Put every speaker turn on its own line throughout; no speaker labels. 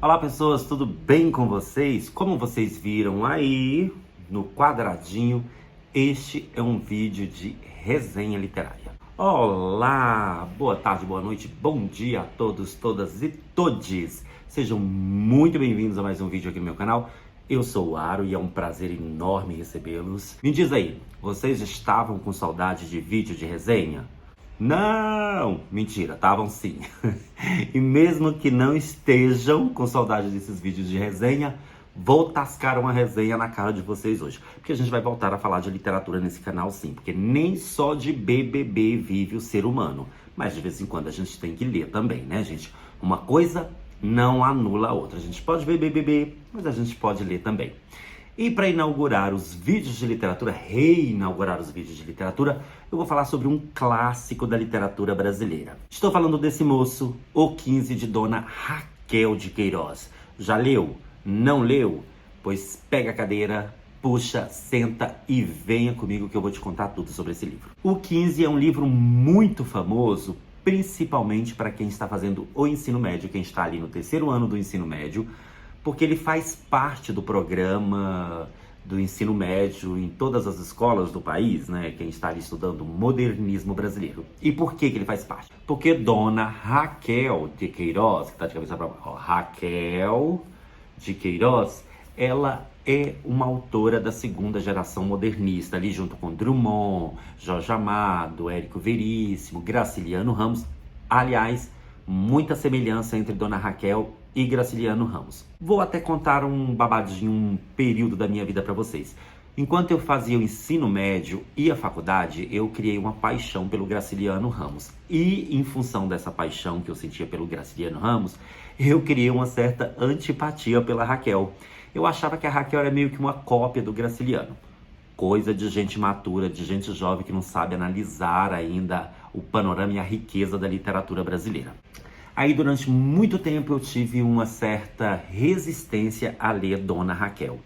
Olá pessoas, tudo bem com vocês? Como vocês viram aí no quadradinho, este é um vídeo de resenha literária. Olá, boa tarde, boa noite, bom dia a todos, todas e todes. Sejam muito bem-vindos a mais um vídeo aqui no meu canal. Eu sou o Aro e é um prazer enorme recebê-los. Me diz aí, vocês estavam com saudade de vídeo de resenha? Não, mentira, estavam sim. E mesmo que não estejam com saudade desses vídeos de resenha, vou tascar uma resenha na cara de vocês hoje. Porque a gente vai voltar a falar de literatura nesse canal sim, porque nem só de BBB vive o ser humano. Mas de vez em quando a gente tem que ler também, né, gente? Uma coisa não anula a outra. A gente pode ver BBB, mas a gente pode ler também. E para inaugurar os vídeos de literatura, reinaugurar os vídeos de literatura, eu vou falar sobre um clássico da literatura brasileira. Estou falando desse moço, O 15, de Dona Raquel de Queiroz. Já leu? Não leu? Pois pega a cadeira, puxa, senta e venha comigo que eu vou te contar tudo sobre esse livro. O 15 é um livro muito famoso, principalmente para quem está fazendo o ensino médio, quem está ali no terceiro ano do ensino médio, porque ele faz parte do programa do ensino médio em todas as escolas do país, né? Quem está ali estudando modernismo brasileiro. E por que ele faz parte? Porque Dona Raquel de Queiroz, que está de cabeça para baixo, Raquel de Queiroz, ela é uma autora da segunda geração modernista, ali junto com Drummond, Jorge Amado, Érico Veríssimo, Graciliano Ramos. Aliás, muita semelhança entre Dona Raquel e Graciliano Ramos. Vou até contar um babadinho, um período da minha vida para vocês. Enquanto eu fazia o ensino médio e a faculdade, eu criei uma paixão pelo Graciliano Ramos. E em função dessa paixão que eu sentia pelo Graciliano Ramos, eu criei uma certa antipatia pela Raquel. Eu achava que a Raquel era meio que uma cópia do Graciliano. Coisa de gente matura, de gente jovem que não sabe analisar ainda o panorama e a riqueza da literatura brasileira. Aí durante muito tempo eu tive uma certa resistência a ler Dona Raquel.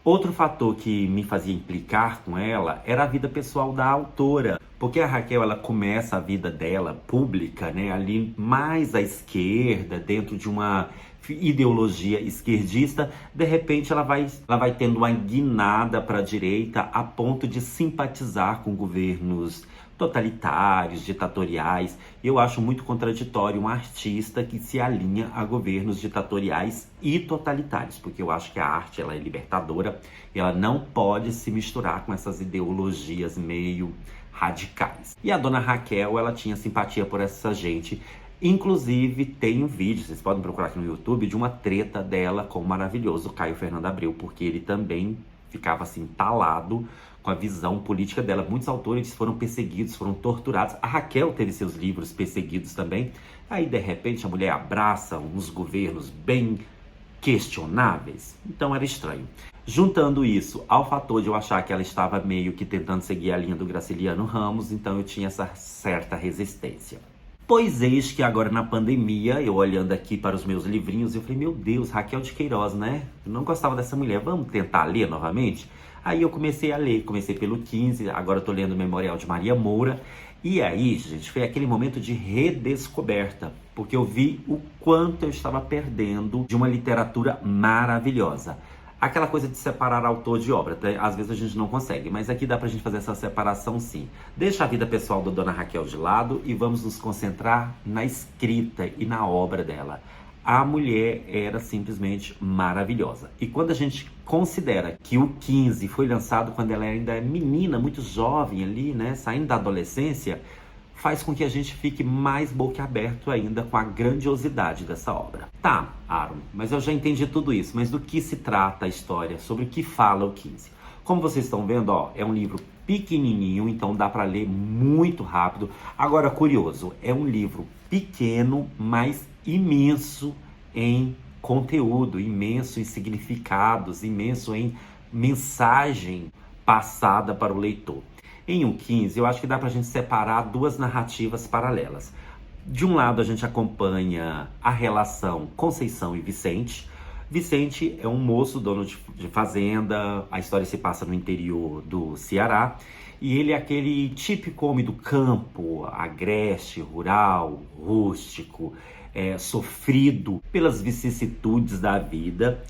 Outro fator que me fazia implicar com ela era a vida pessoal da autora. Porque a Raquel, ela começa a vida dela pública, né, ali mais à esquerda, dentro de uma ideologia esquerdista. De repente ela vai tendo uma guinada para a direita a ponto de simpatizar com governos totalitários, ditatoriais. Eu acho muito contraditório um artista que se alinha a governos ditatoriais e totalitários, porque eu acho que a arte, ela é libertadora e ela não pode se misturar com essas ideologias meio radicais. E a Dona Raquel, ela tinha simpatia por essa gente. Inclusive tem um vídeo, vocês podem procurar aqui no YouTube, de uma treta dela com o maravilhoso Caio Fernando Abreu, porque ele também ficava assim entalado com a visão política dela. Muitos autores foram perseguidos, foram torturados. A Raquel teve seus livros perseguidos também. Aí, de repente, a mulher abraça uns governos bem questionáveis. Então, era estranho. Juntando isso ao fator de eu achar que ela estava meio que tentando seguir a linha do Graciliano Ramos, então eu tinha essa certa resistência. Pois eis que agora na pandemia, eu olhando aqui para os meus livrinhos, eu falei, meu Deus, Raquel de Queiroz, né? Eu não gostava dessa mulher, vamos tentar ler novamente? Aí eu comecei a ler, comecei pelo 15, agora eu tô lendo o Memorial de Maria Moura. E aí, gente, foi aquele momento de redescoberta, porque eu vi o quanto eu estava perdendo de uma literatura maravilhosa. Aquela coisa de separar autor de obra, às vezes a gente não consegue, mas aqui dá pra gente fazer essa separação sim. Deixa a vida pessoal da Dona Raquel de lado e vamos nos concentrar na escrita e na obra dela. A mulher era simplesmente maravilhosa. E quando a gente considera que o 15 foi lançado quando ela ainda é menina, muito jovem ali, né, saindo da adolescência, faz com que a gente fique mais boquiaberto ainda com a grandiosidade dessa obra. Tá, Aaron, mas eu já entendi tudo isso, mas do que se trata a história? Sobre o que fala o 15? Como vocês estão vendo, ó, é um livro pequenininho, então dá para ler muito rápido. Agora, curioso, é um livro pequeno, mas imenso em conteúdo, imenso em significados, imenso em mensagem passada para o leitor. Em O 15, eu acho que dá pra gente separar duas narrativas paralelas. De um lado, a gente acompanha a relação Conceição e Vicente. Vicente é um moço, dono de fazenda, a história se passa no interior do Ceará, e ele é aquele típico homem do campo, agreste, rural, rústico, sofrido pelas vicissitudes da vida.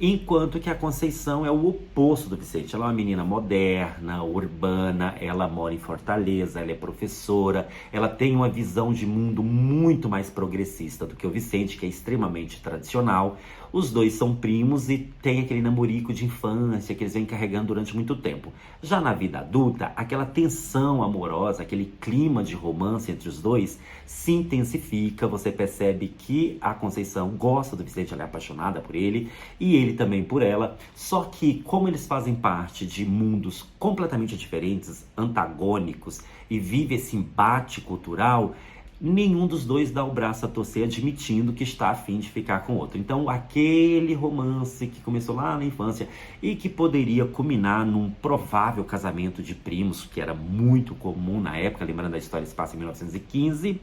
Enquanto que a Conceição é o oposto do Vicente. Ela é uma menina moderna, urbana, ela mora em Fortaleza, ela é professora, ela tem uma visão de mundo muito mais progressista do que o Vicente, que é extremamente tradicional. Os dois são primos e tem aquele namorico de infância que eles vêm carregando durante muito tempo. Já na vida adulta, aquela tensão amorosa, aquele clima de romance entre os dois se intensifica. Você percebe que a Conceição gosta do Vicente, ela é apaixonada por ele e ele também por ela. Só que como eles fazem parte de mundos completamente diferentes, antagônicos, e vive esse embate cultural, nenhum dos dois dá o braço a torcer admitindo que está a fim de ficar com o outro. Então aquele romance que começou lá na infância e que poderia culminar num provável casamento de primos, que era muito comum na época, lembrando da história, se passa em 1915,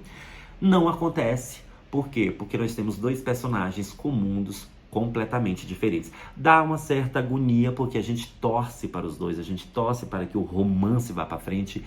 não acontece. Por quê? Porque nós temos dois personagens com mundos completamente diferentes. Dá uma certa agonia porque a gente torce para os dois, a gente torce para que o romance vá para frente,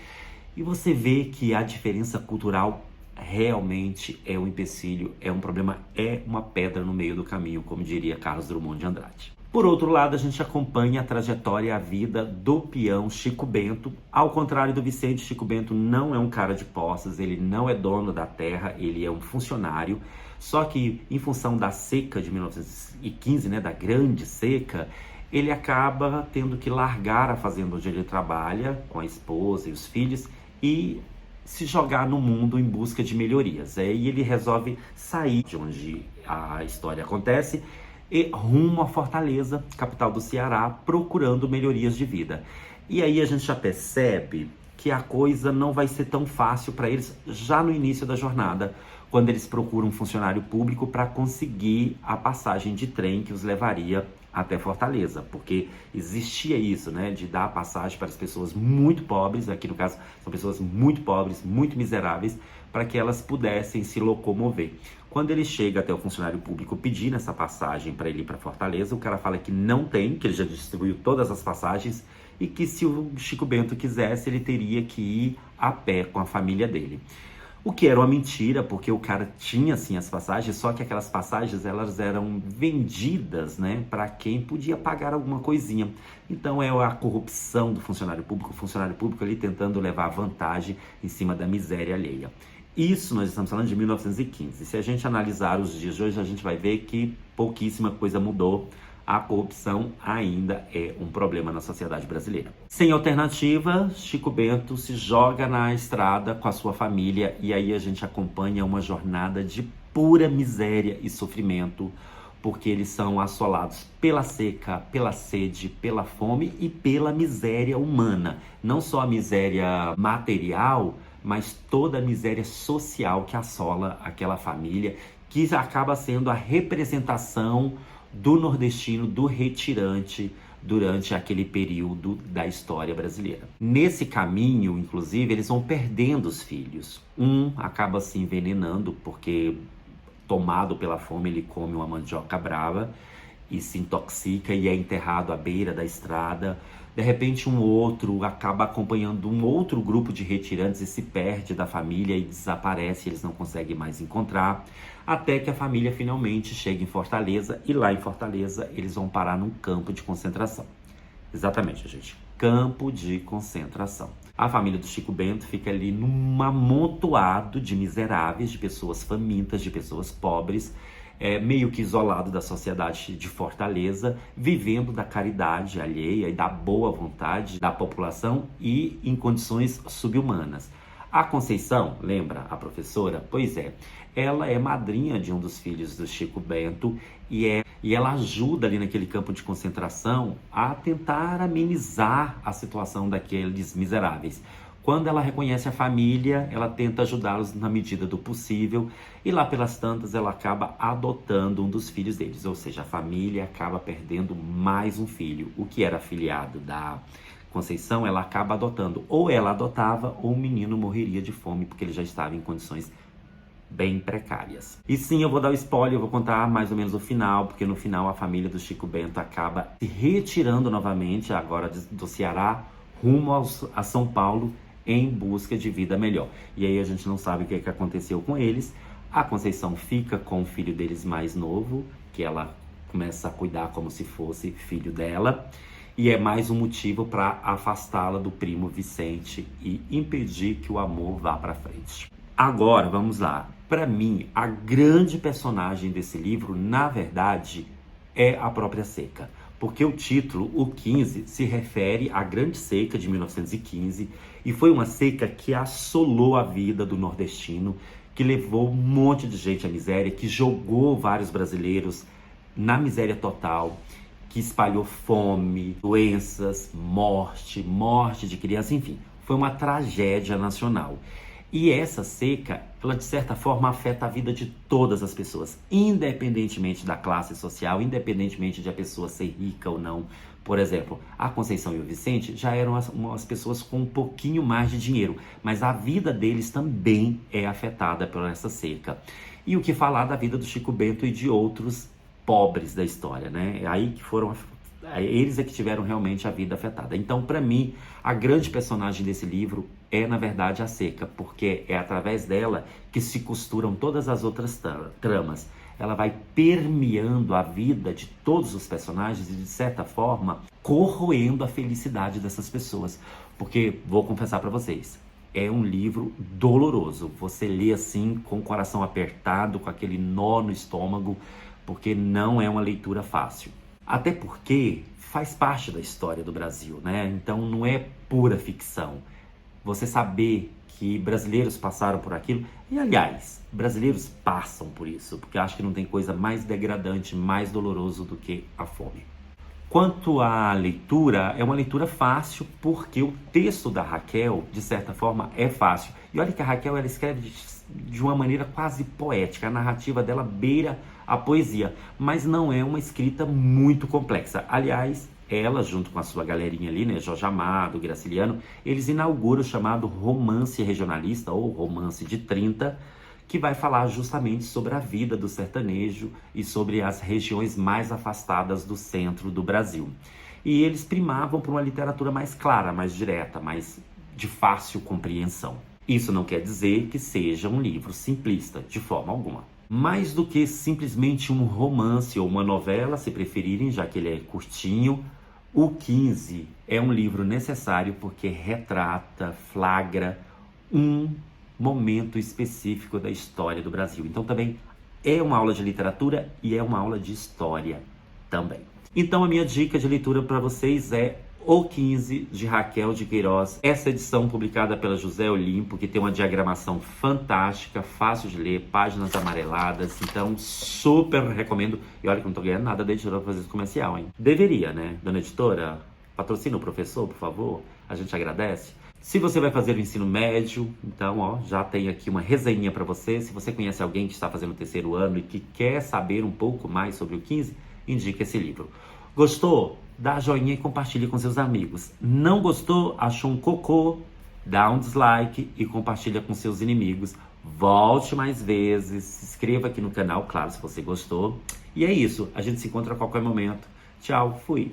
e você vê que a diferença cultural realmente é um empecilho, é um problema, é uma pedra no meio do caminho, como diria Carlos Drummond de Andrade. Por outro lado, a gente acompanha a trajetória e a vida do peão Chico Bento. Ao contrário do Vicente, Chico Bento não é um cara de posses, ele não é dono da terra, ele é um funcionário. Só que em função da seca de 1915, da grande seca, ele acaba tendo que largar a fazenda onde ele trabalha com a esposa e os filhos e se jogar no mundo em busca de melhorias. E ele resolve sair de onde a história acontece e rumo a Fortaleza, capital do Ceará, procurando melhorias de vida. E aí a gente já percebe que a coisa não vai ser tão fácil para eles já no início da jornada, quando eles procuram um funcionário público para conseguir a passagem de trem que os levaria até Fortaleza, porque existia isso, de dar passagem para as pessoas muito pobres, aqui no caso são pessoas muito pobres, muito miseráveis, para que elas pudessem se locomover. Quando ele chega até o funcionário público pedindo essa passagem para ele ir para Fortaleza, o cara fala que não tem, que ele já distribuiu todas as passagens e que se o Chico Bento quisesse, ele teria que ir a pé com a família dele. O que era uma mentira, porque o cara tinha sim as passagens, só que aquelas passagens elas eram vendidas, para quem podia pagar alguma coisinha. Então é a corrupção do funcionário público, o funcionário público ali tentando levar vantagem em cima da miséria alheia. Isso nós estamos falando de 1915. Se a gente analisar os dias de hoje, a gente vai ver que pouquíssima coisa mudou. A corrupção ainda é um problema na sociedade brasileira. Sem alternativa, Chico Bento se joga na estrada com a sua família e aí a gente acompanha uma jornada de pura miséria e sofrimento, porque eles são assolados pela seca, pela sede, pela fome e pela miséria humana. Não só a miséria material, mas toda a miséria social que assola aquela família, que acaba sendo a representação do nordestino, do retirante, durante aquele período da história brasileira. Nesse caminho, inclusive, eles vão perdendo os filhos. Um acaba se envenenando, porque tomado pela fome, ele come uma mandioca brava e se intoxica e é enterrado à beira da estrada. De repente, um outro acaba acompanhando um outro grupo de retirantes e se perde da família e desaparece, eles não conseguem mais encontrar, até que a família finalmente chega em Fortaleza e lá em Fortaleza eles vão parar num campo de concentração. Exatamente, gente, campo de concentração. A família do Chico Bento fica ali num amontoado de miseráveis, de pessoas famintas, de pessoas pobres, meio que isolado da sociedade de Fortaleza, vivendo da caridade alheia e da boa vontade da população e em condições subhumanas. A Conceição, lembra a professora? Pois é, ela é madrinha de um dos filhos do Chico Bento e ela ajuda ali naquele campo de concentração a tentar amenizar a situação daqueles miseráveis. Quando ela reconhece a família, ela tenta ajudá-los na medida do possível e lá pelas tantas ela acaba adotando um dos filhos deles, ou seja, a família acaba perdendo mais um filho. O que era afilhado da Conceição, ela acaba adotando. Ou ela adotava ou o menino morreria de fome porque ele já estava em condições bem precárias. E sim, eu vou dar o spoiler, eu vou contar mais ou menos o final, porque no final a família do Chico Bento acaba se retirando novamente, agora do Ceará, rumo a São Paulo, em busca de vida melhor. E aí a gente não sabe o que aconteceu com eles, A Conceição fica com o filho deles mais novo, que ela começa a cuidar como se fosse filho dela, e é mais um motivo para afastá-la do primo Vicente e impedir que o amor vá para frente. Agora, vamos lá. Para mim, a grande personagem desse livro, na verdade, é a própria seca. Porque o título, o 15, se refere à Grande Seca de 1915 e foi uma seca que assolou a vida do nordestino, que levou um monte de gente à miséria, que jogou vários brasileiros na miséria total, que espalhou fome, doenças, morte de criança, enfim. Foi uma tragédia nacional. E essa seca, ela de certa forma afeta a vida de todas as pessoas, independentemente da classe social, independentemente de a pessoa ser rica ou não. Por exemplo, a Conceição e o Vicente já eram umas pessoas com um pouquinho mais de dinheiro, mas a vida deles também é afetada por essa seca. E o que falar da vida do Chico Bento e de outros pobres da história, né? Aí que foram eles é que tiveram realmente a vida afetada. Então, para mim, a grande personagem desse livro é, na verdade, a seca, porque é através dela que se costuram todas as outras tramas. Ela vai permeando a vida de todos os personagens e, de certa forma, corroendo a felicidade dessas pessoas. Porque, vou confessar para vocês, é um livro doloroso. Você lê assim, com o coração apertado, com aquele nó no estômago, porque não é uma leitura fácil. Até porque faz parte da história do Brasil, né? Então não é pura ficção. Você saber que brasileiros passaram por aquilo, e aliás, brasileiros passam por isso, porque acho que não tem coisa mais degradante, mais doloroso do que a fome. Quanto à leitura, é uma leitura fácil, porque o texto da Raquel, de certa forma, é fácil. E olha que a Raquel, ela escreve de uma maneira quase poética, a narrativa dela beira a poesia, mas não é uma escrita muito complexa. Aliás, ela, junto com a sua galerinha ali, né, Jorge Amado, Graciliano, eles inauguram o chamado romance regionalista, ou romance de 30, que vai falar justamente sobre a vida do sertanejo e sobre as regiões mais afastadas do centro do Brasil. E eles primavam por uma literatura mais clara, mais direta, mais de fácil compreensão. Isso não quer dizer que seja um livro simplista, de forma alguma. Mais do que simplesmente um romance ou uma novela, se preferirem, já que ele é curtinho, o 15 é um livro necessário porque retrata, flagra um momento específico da história do Brasil. Então também é uma aula de literatura e é uma aula de história também. Então a minha dica de leitura para vocês é O 15, de Raquel de Queiroz. Essa edição publicada pela José Olimpo, que tem uma diagramação fantástica, fácil de ler, páginas amareladas. Então, super recomendo. E olha que eu não tô ganhando nada da editora pra fazer esse comercial, hein? Deveria, né? Dona editora, patrocina o professor, por favor. A gente agradece. Se você vai fazer o ensino médio, então, ó, já tem aqui uma resenha para você. Se você conhece alguém que está fazendo o terceiro ano e que quer saber um pouco mais sobre o 15, indique esse livro. Gostou? Dá joinha e compartilhe com seus amigos. Não gostou? Achou um cocô? Dá um dislike e compartilha com seus inimigos. Volte mais vezes, se inscreva aqui no canal, claro, se você gostou. E é isso, a gente se encontra a qualquer momento. Tchau, fui!